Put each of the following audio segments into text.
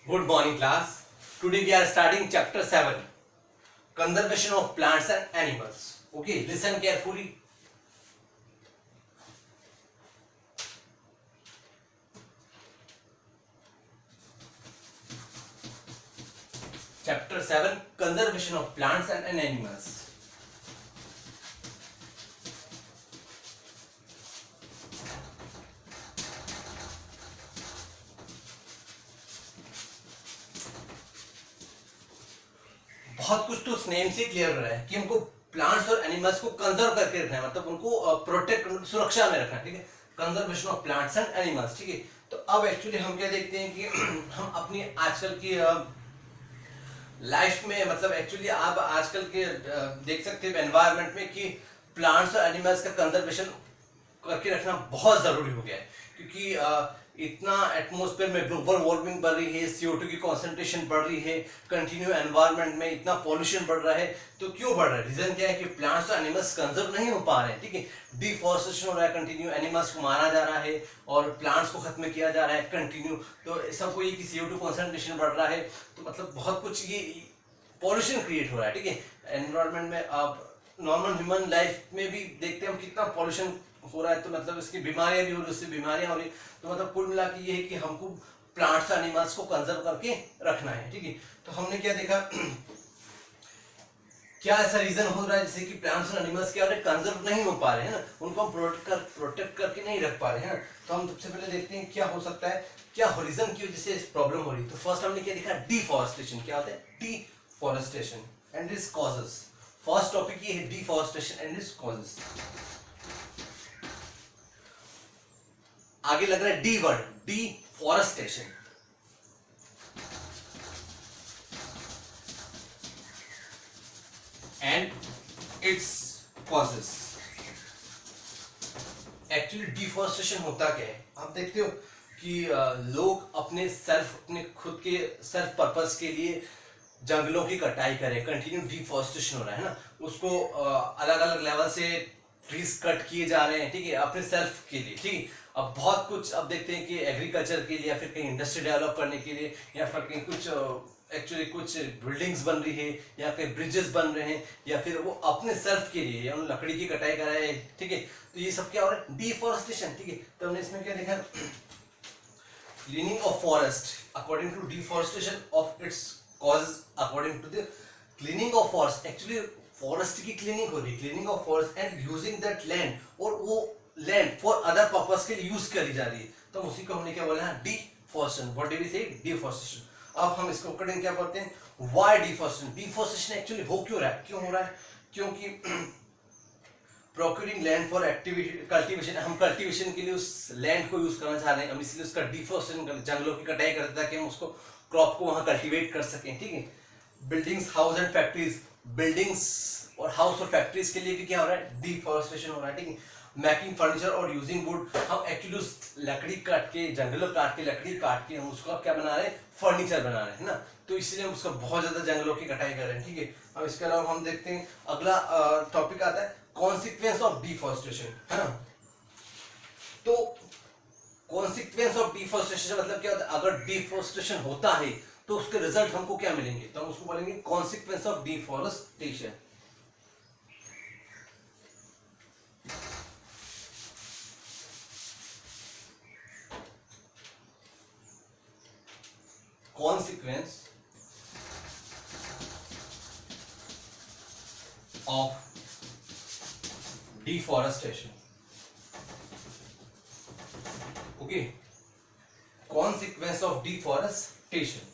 Good morning, class. Today we are starting chapter 7, Conservation of Plants and Animals. Okay, listen carefully. Chapter 7, Conservation of Plants and Animals. बहुत कुछ तो name से clear हो रहा है कि हमको प्लांट्स और एनिमल्स को कंजर्व करके रखना है, मतलब उनको प्रोटेक्ट सुरक्षा में रखना है। ठीक है, conservation of plants and animals. ठीक है, तो अब एक्चुअली हम क्या देखते हैं कि हम अपनी आजकल की लाइफ में, मतलब एक्चुअली आप आजकल के देख सकते हैं एनवायरनमेंट में कि प्लांट्स और एनिमल्स का कंजर्वेशन करके रखना बहुत जरूरी हो गया है, क्योंकि इतना एटमॉस्फेयर में ग्लोबल वार्मिंग बढ़ रही है, CO2 की कॉन्सेंट्रेशन बढ़ रही है, कंटिन्यू एनवायरनमेंट में इतना पॉल्यूशन बढ़ रहा है। तो क्यों बढ़ रहा है? रीजन क्या है कि प्लांट्स और एनिमल्स कंजर्व नहीं हो पा रहे हैं। ठीक है, डिफॉरेस्टेशन हो रहा है, कंटिन्यू एनिमल्स को मारा जा रहा है और प्लांट्स को खत्म किया जा रहा है कंटिन्यू। तो सबको ये कि CO2 कॉन्सेंट्रेशन बढ़ रहा है, तो मतलब बहुत कुछ ये पॉल्यूशन क्रिएट हो रहा है। ठीक है, एनवायरनमेंट में आप नॉर्मल ह्यूमन लाइफ में भी देखते हैं हम कितना पॉल्यूशन हो रहा है, तो मतलब इसकी बीमारियां भी हो रही है, उससे बीमारियां हो रही। तो मतलब कुल मिला के ये है कि हमको प्लांट्स और एनिमल्स को कंजर्व करके रखना है। ठीक है, तो हमने क्या देखा क्या ऐसा रीजन हो रहा है जैसे कि प्लांट्स और एनिमल्स क्या कंजर्व नहीं हो पा रहे हैं ना, उनको हम प्रोटेक्ट करके नहीं रख पा रहे हैं ना। तो हम सबसे पहले देखते हैं क्या हो सकता है, क्या रीजन की वजह से प्रॉब्लम हो रही है। तो फर्स्ट हमने क्या देखा, डिफॉरेस्टेशन। क्या होता है? Deforestation and it's causes. First topic ये है डिफॉरेस्टेशन एंड इट्स कॉजेस। आगे लग रहा है D word, deforestation. And it's causes. Actually deforestation होता क्या है? आप देखते हो कि लोग अपने खुद के सेल्फ पर्पस के लिए जंगलों की कटाई करें, कंटिन्यू डिफॉरेस्टेशन हो रहा है ना, उसको अलग अलग लेवल से ट्रीज कट किए जा रहे हैं। ठीक है, अपने सेल्फ के लिए। ठीक है, अब बहुत कुछ अब देखते हैं कि एग्रीकल्चर के लिए या फिर कहीं इंडस्ट्री डेवलप करने के लिए या फिर कहीं कुछ एक्चुअली कुछ बिल्डिंग्स बन रही है या कहीं ब्रिजेस बन रहे हैं या फिर वो अपने सेल्फ के लिए या उन लकड़ी की कटाई कर रहे हैं। ठीक है, तो ये सब क्या हो रहा है? डिफॉरेस्टेशन। ठीक है, तो हमने इसमें क्या देखा, cleaning of forest according to deforestation of its causes according to the cleaning of forest। Actually forest की क्लीनिंग हो रही है, cleaning of forest and using that land, और वो लैंड फॉर अदर पर्पस के लिए यूज करी जा रही है। तो उसी को हमने क्या बोला है? डिफॉरेस्टेशन। व्हाट डू वी से? डिफॉरेस्टेशन। अब हम इसको कटिंग क्या करते हैं, व्हाई डिफॉरेस्टेशन। डिफॉरेस्टेशन एक्चुअली हो क्यों रहा है? क्यों हो रहा है? क्योंकि procuring land for activity cultivation, हम कल्टीवेशन के लिए उस लैंड को यूज करना चाह रहे हैं, हम इसलिए उसका डिफॉरेस्टेशन, जंगलों की कटाई करते हैं ताकि हम उसको क्रॉप को वहां कल्टीवेट कर सकें। ठीक है, buildings, house and factories, buildings और हाउस और फैक्ट्रीज के लिए भी क्या हो रहा है? डिफॉरेस्टेशन हो रहा है। ठीक है, मेकिंग फर्नीचर और यूजिंग वुड, हम एक्चुअली उस लकड़ी काट के, जंगलों काट के, लकड़ी काट के हम उसको क्या बना रहे हैं? फर्नीचर बना रहे हैं ना, तो इसलिए हम उसका बहुत ज्यादा जंगलों की कटाई कर रहे हैं। ठीक है, अब इसके अलावा हम देखते हैं अगला टॉपिक आता है कॉन्सिक्वेंस ऑफ डिफॉरेस्टेशन, है ना। तो कॉन्सिक्वेंस ऑफ डिफॉरेस्टेशन मतलब क्या होता है? अगर डिफॉरेस्टेशन होता है तो उसके रिजल्ट हमको क्या मिलेंगे? तो हम उसको बोलेंगे consequence of deforestation. Consequence of deforestation. Okay, consequence of deforestation.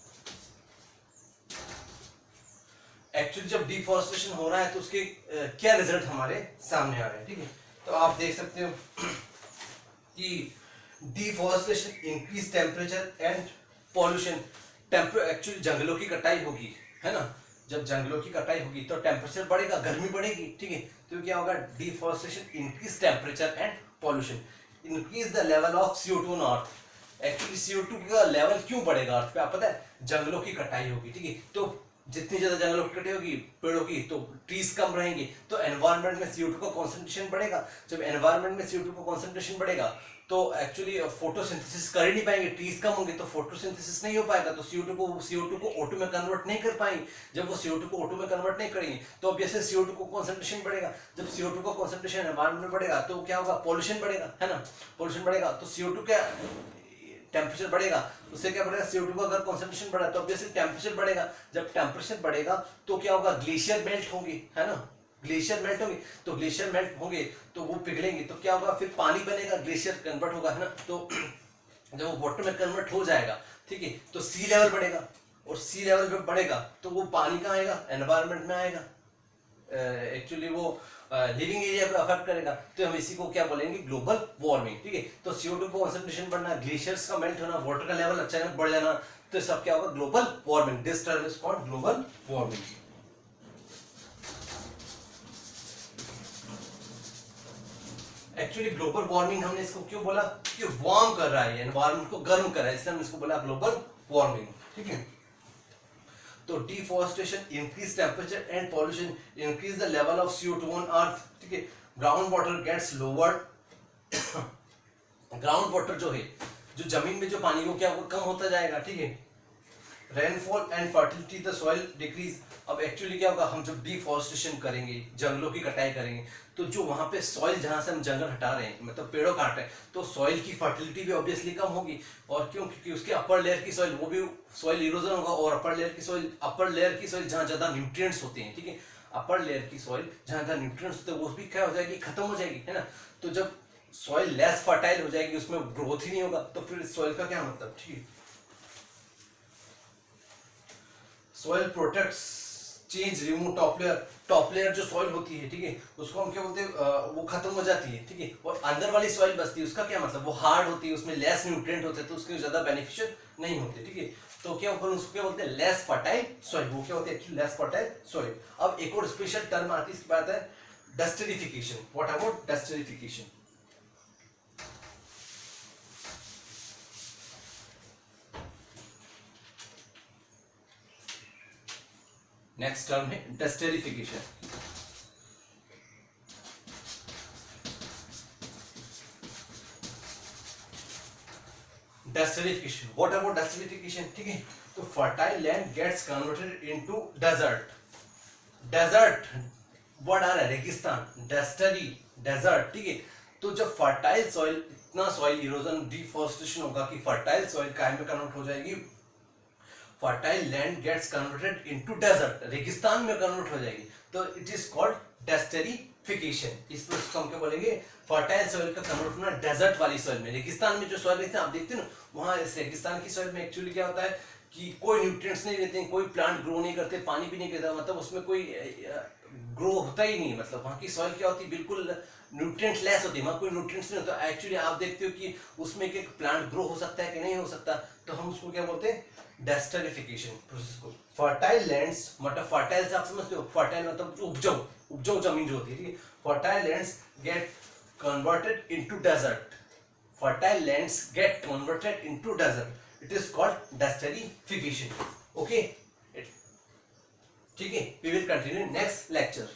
Actually जब डिफॉरेस्टेशन हो रहा है तो उसके क्या रिजल्ट हमारे सामने आ रहे हैं। ठीक है, तो आप देख सकते हो कि deforestation increase temperature and pollution. Actually जंगलों की कटाई होगी, है ना, जब जंगलों की कटाई होगी तो टेम्परेचर बढ़ेगा, गर्मी बढ़ेगी। ठीक है, तो क्या होगा? Deforestation increase temperature and pollution, increase the level of CO2 on earth. Actually CO2 का लेवल क्यों बढ़ेगा अर्थ पे? आप पता है, जंगलों की कटाई होगी। ठीक है, तो जितनी ज्यादा जंगलों की कटाई होगी, पेड़ों की, तो ट्रीज कम रहेंगे, तो एनवायरनमेंट में CO2 का कॉन्सेंट्रेशन बढ़ेगा। जब एनवायरनमेंट में CO2 का कॉन्सेंट्रेशन बढ़ेगा तो एक्चुअली फोटोसिंथेसिस कर ही नहीं पाएंगे, ट्रीज कम होंगे तो फोटोसिंथेसिस नहीं हो पाएगा, तो CO2 को O2 में कन्वर्ट नहीं कर पाएंगे। जब वो CO2 को O2 में कन्वर्ट नहीं करेंगे तो ऑब्वियसली CO2 को कॉन्सेंट्रेशन बढ़ेगा। जब CO2 का कॉन्सेंट्रेशन एनवायरनमेंट में बढ़ेगा तो क्या होगा, पोल्यूशन बढ़ेगा, है ना। पोल्यूशन बढ़ेगा तो CO2 का टेम्परेचर बढ़ेगा, उससे क्या बढ़ेगा, CO2 का अगर कॉन्सेंट्रेशन बढ़ा तो ऑब्वियसली टेम्परेचर बढ़ेगा। जब टेम्परेचर बढ़ेगा तो क्या होगा, ग्लेशियर मेल्ट होंगे, है ना, ग्लेशियर मेल्ट होंगे। तो ग्लेशियर मेल्ट होंगे तो वो पिघलेंगे तो क्या होगा, फिर पानी बनेगा, ग्लेशियर कन्वर्ट होगा, है ना। तो जब वो वाटर में कन्वर्ट हो जाएगा, ठीक है, तो सी लेवल बढ़ेगा, और सी लेवल जब बढ़ेगा तो वो पानी कहाँ आएगा, एनवायरनमेंट में आएगा, एक्चुअली वो लिविंग एरिया को अफेक्ट करेगा। तो हम इसी को क्या बोलेंगे, ग्लोबल वार्मिंग, ठीक है। तो CO2 को कंसंट्रेशन बढ़ना, ग्लेशियर्स का मेल्ट होना, वाटर का लेवल अचानक बढ़ जाना, तो सब क्या होगा, global warming. This term is called global warming. Actually global warming हमने इसको क्यों बोला, कि वार्म कर रहा है, एनवायरनमेंट को गर्म कर रहा है, इसलिए हम इसको बोला ग्लोबल वार्मिंग, ठीक है। तो deforestation increase temperature and pollution increase the level of CO2 on earth, ठीक है। Ground water gets lowered, ground water जो है, जो जमीन में जो पानी हो क्या वो कम होता जाएगा, ठीक है। Rainfall and fertility the soil decrease. अब एक्चुअली क्या होगा, हम जब डिफॉरेस्टेशन करेंगे, जंगलों की कटाई करेंगे, तो जो वहां पे सॉइल जहां से हम जंगल हटा रहे हैं, मतलब पेड़ों काट रहे हैं, तो सॉइल की फर्टिलिटी भी ऑब्वियसली कम होगी। और क्यों, क्योंकि उसके अपर लेयर की सॉइल, वो भी सॉइल इरोजन होगा, और अपर लेयर की सॉइल जहां ज्यादा न्यूट्रिएंट्स होते हैं, ठीक है, अपर लेयर की सॉइल जहां ज्यादा न्यूट्रिएंट्स होते हैं वो भी क्या हो जाएगी, खत्म हो जाएगी, है ना। तो जब सॉइल लेस फर्टाइल हो जाएगी, उसमें ग्रोथ ही नहीं होगा, तो फिर सॉइल का क्या मतलब, ठीक है। Soil protects change remove top layer जो सॉइल होती है, ठीक है, उसको हम क्या बोलते हैं, वो खत्म हो जाती है, ठीक है, और अंदर वाली सॉइल बचती है, उसका क्या मतलब, वो हार्ड होती है, उसमें लेस न्यूट्रिएंट होते हैं, तो उसके ज्यादा बेनिफिशियल नहीं होते, ठीक है। तो क्या ऊपर उसको क्या बोलते हैं, लेस फर्टाइल सॉइल, वो क्या होती है एक्चुअली, लेस फर्टाइल सॉइल। अब एक और स्पेशल टर्म आती है, इसकी बात है desertification. What about desertification? Next term है desertification. Desertification, what about desertification, ठीक है। तो fertile land gets converted into desert. Desert word आ रहा है, रेगिस्तान, डेस्टरी, डेजर्ट, ठीक है। तो जब फर्टाइल सॉइल, इतना सॉइल इरोजन, डिफॉरेस्टेशन होगा कि फर्टाइल सॉइल काय में कन्वर्ट हो जाएगी, fertile land gets converted into desert, रेगिस्तान में कन्वर्ट हो जाएगी, तो इट इज कॉल्ड डेस्टरिफिकेशन। इसको हम क्या बोलेंगे, फर्टाइल सॉइल का कन्वर्ट होना डेजर्ट वाली सॉइल में। रेगिस्तान में जो सॉइल रहते हैं, आप देखते हैं ना, वहां इस रेगिस्तान की सॉइल में एक्चुअली क्या होता है कि कोई न्यूट्रिएंट्स नहीं रहते हैं, कोई प्लांट ग्रो नहीं करते, पानी भी नहीं गिरता, मतलब उसमें कोई ग्रो होता ही नहीं, मतलब वहां की सॉइल क्या होती है, बिल्कुल न्यूट्रिएंट लेस होती है, वहां कोई न्यूट्रिएंट्स नहीं होता। एक्चुअली आप देखते हो कि उसमें एक प्लांट ग्रो हो सकता है कि नहीं हो सकता, तो हम उसको क्या बोलते हैं, डेस्टरिफिकेशन प्रोसेस को। फर्टाइल लैंड्स, मतलब फर्टाइल से आप समझते हो, फर्टाइल मतलब उपजाऊ जमीन जो होती है, ठीक है। Fertile lands get converted into desert, fertile lands get converted into desert, it is called desertification, okay, ठीक है। We will continue next lecture.